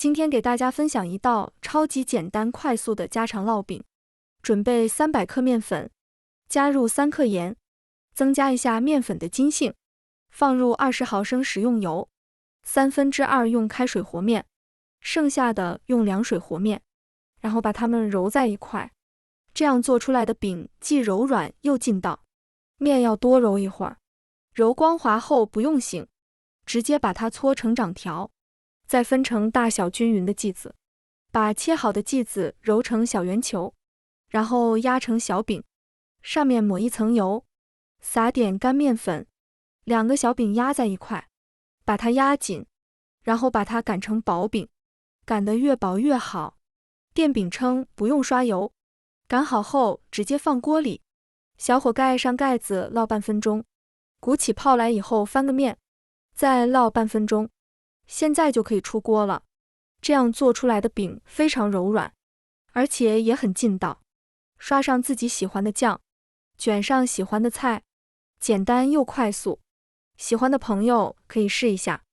今天给大家分享一道超级简单快速的家常烙饼。准备300克面粉，加入3克盐，增加一下面粉的筋性，放入20毫升食用油，2/3用开水和面，剩下的用凉水和面，然后把它们揉在一块。这样做出来的饼既柔软又劲道。面要多揉一会儿，揉光滑后不用醒，直接把它搓成长条，再分成大小均匀的剂子，把切好的剂子揉成小圆球，然后压成小饼，上面抹一层油，撒点干面粉，2个小饼压在一块，把它压紧，然后把它擀成薄饼，擀得越薄越好。电饼铛不用刷油，擀好后直接放锅里，小火盖上盖子烙半分钟，鼓起泡来以后翻个面，再烙半分钟，现在就可以出锅了。这样做出来的饼非常柔软，而且也很劲道。刷上自己喜欢的酱，卷上喜欢的菜，简单又快速。喜欢的朋友可以试一下。